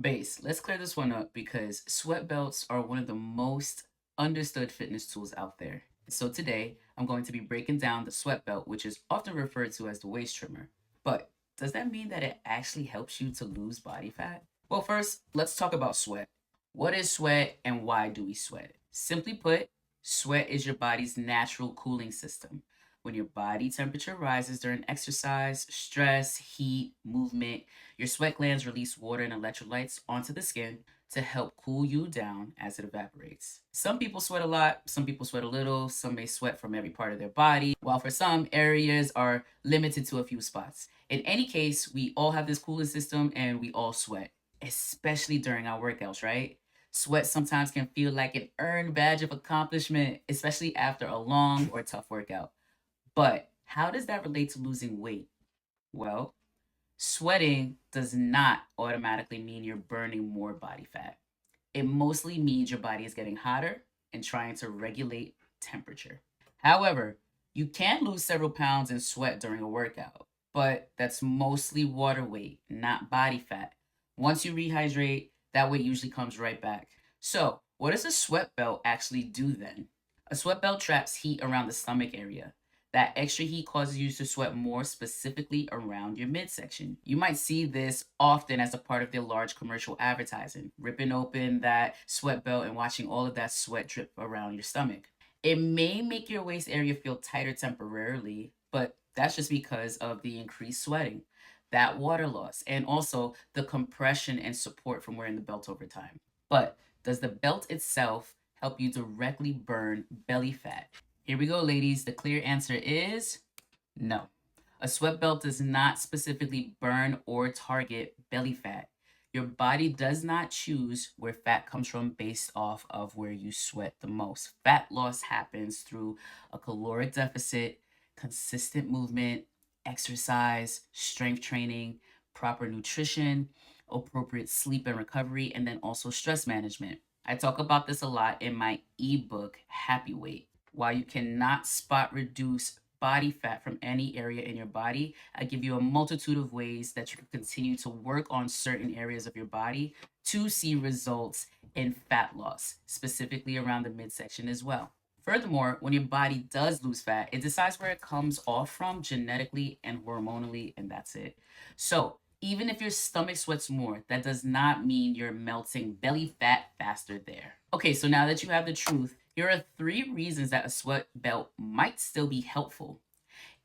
Base, let's clear this one up because sweat belts are one of the most understood fitness tools out there. So today, I'm going to be breaking down the sweat belt, which is often referred to as the waist trimmer. But does that mean that it actually helps you to lose body fat? Well, first, let's talk about sweat. What is sweat and why do we sweat? Simply put, sweat is your body's natural cooling system. When your body temperature rises during exercise, stress, heat, movement, your sweat glands release water and electrolytes onto the skin to help cool you down as it evaporates. Some people sweat a lot, some people sweat a little, some may sweat from every part of their body, while for some, areas are limited to a few spots. In any case, we all have this cooling system and we all sweat, especially during our workouts, right? Sweat sometimes can feel like an earned badge of accomplishment, especially after a long or tough workout. But how does that relate to losing weight? Well, sweating does not automatically mean you're burning more body fat. It mostly means your body is getting hotter and trying to regulate temperature. However, you can lose several pounds in sweat during a workout, but that's mostly water weight, not body fat. Once you rehydrate, that weight usually comes right back. So, what does a sweat belt actually do then? A sweat belt traps heat around the stomach area. That extra heat causes you to sweat more specifically around your midsection. You might see this often as a part of their large commercial advertising, ripping open that sweat belt and watching all of that sweat drip around your stomach. It may make your waist area feel tighter temporarily, but that's just because of the increased sweating, that water loss, and also the compression and support from wearing the belt over time. But does the belt itself help you directly burn belly fat? Here we go, ladies. The clear answer is no. A sweat belt does not specifically burn or target belly fat. Your body does not choose where fat comes from based off of where you sweat the most. Fat loss happens through a caloric deficit, consistent movement, exercise, strength training, proper nutrition, appropriate sleep and recovery, and then also stress management. I talk about this a lot in my ebook, Happy Weight. While you cannot spot reduce body fat from any area in your body, I give you a multitude of ways that you can continue to work on certain areas of your body to see results in fat loss, specifically around the midsection as well. Furthermore, when your body does lose fat, it decides where it comes off from genetically and hormonally, and that's it. So, even if your stomach sweats more, that does not mean you're melting belly fat faster there. Okay, so now that you have the truth, here are three reasons that a sweat belt might still be helpful.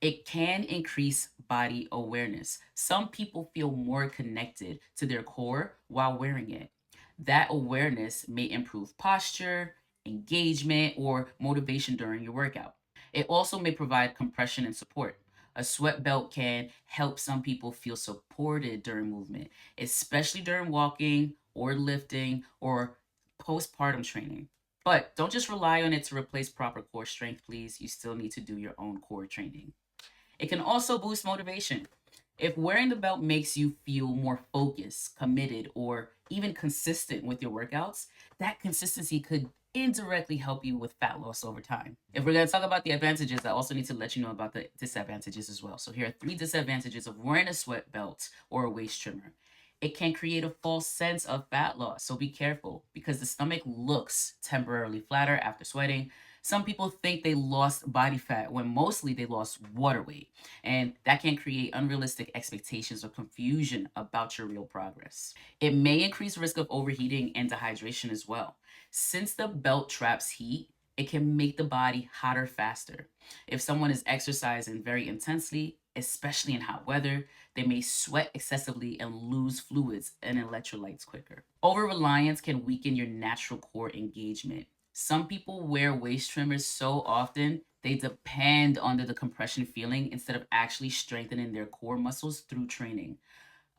It can increase body awareness. Some people feel more connected to their core while wearing it. That awareness may improve posture, engagement, or motivation during your workout. It also may provide compression and support. A sweat belt can help some people feel supported during movement, especially during walking or lifting or postpartum training. But don't just rely on it to replace proper core strength, please. You still need to do your own core training. It can also boost motivation. If wearing the belt makes you feel more focused, committed, or even consistent with your workouts, that consistency could indirectly help you with fat loss over time. If we're going to talk about the advantages, I also need to let you know about the disadvantages as well. So, here are three disadvantages of wearing a sweat belt or a waist trimmer. It can create a false sense of fat loss, so be careful because the stomach looks temporarily flatter after sweating. Some people think they lost body fat when mostly they lost water weight, and that can create unrealistic expectations or confusion about your real progress. It may increase risk of overheating and dehydration as well. Since the belt traps heat, it can make the body hotter faster. If someone is exercising very intensely, especially in hot weather, they may sweat excessively and lose fluids and electrolytes quicker. Over reliance can weaken your natural core engagement. Some people wear waist trimmers so often they depend on the compression feeling instead of actually strengthening their core muscles through training.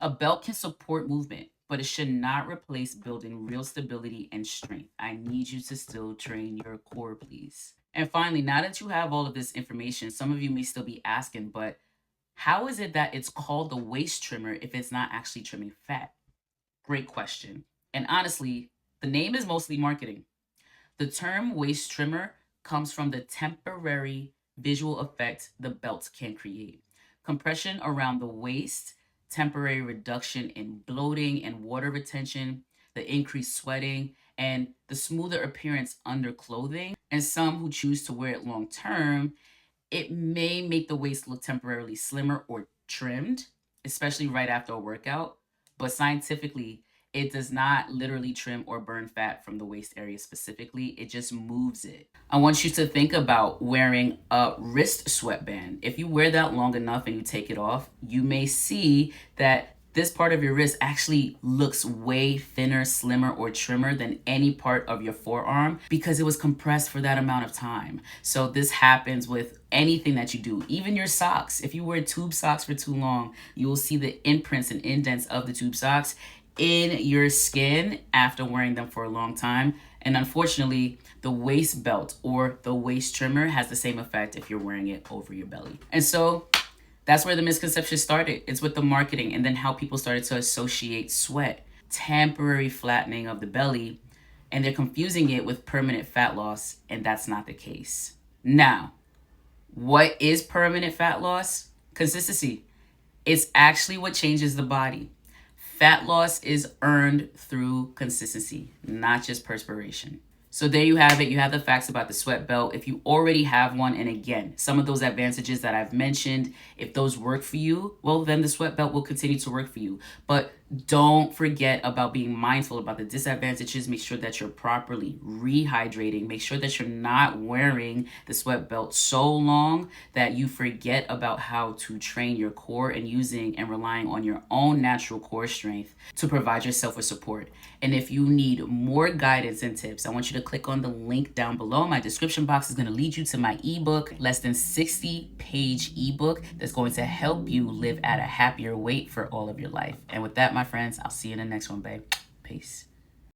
A belt can support movement, but it should not replace building real stability and strength. I need you to still train your core, please. And finally, now that you have all of this information, some of you may still be asking, but how is it that it's called the waist trimmer if it's not actually trimming fat? Great question. And honestly, the name is mostly marketing. The term waist trimmer comes from the temporary visual effect the belt can create. Compression around the waist temporary reduction in bloating and water retention, the increased sweating, and the smoother appearance under clothing. And some who choose to wear it long term, it may make the waist look temporarily slimmer or trimmed, especially right after a workout. But scientifically, it does not literally trim or burn fat from the waist area specifically. It just moves it. I want you to think about wearing a wrist sweatband. If you wear that long enough and you take it off, you may see that this part of your wrist actually looks way thinner, slimmer, or trimmer than any part of your forearm because it was compressed for that amount of time. So this happens with anything that you do, even your socks. If you wear tube socks for too long, you will see the imprints and indents of the tube socks in your skin after wearing them for a long time. And unfortunately, the waist belt or the waist trimmer has the same effect if you're wearing it over your belly. And so that's where the misconception started. It's with the marketing and then how people started to associate sweat, temporary flattening of the belly, and they're confusing it with permanent fat loss, and that's not the case. Now, what is permanent fat loss? Consistency. It's actually what changes the body. Fat loss is earned through consistency, not just perspiration. So there you have it. You have the facts about the sweat belt. If you already have one, and again, some of those advantages that I've mentioned, if those work for you, well, then the sweat belt will continue to work for you. But don't forget about being mindful about the disadvantages. Make sure that you're properly rehydrating. Make sure that you're not wearing the sweat belt so long that you forget about how to train your core and using and relying on your own natural core strength to provide yourself with support. And if you need more guidance and tips, I want you to click on the link down below. My description box is going to lead you to my ebook, less than 60-page ebook that's going to help you live at a happier weight for all of your life. And with that, my friends, I'll see you in the next one, babe. Peace.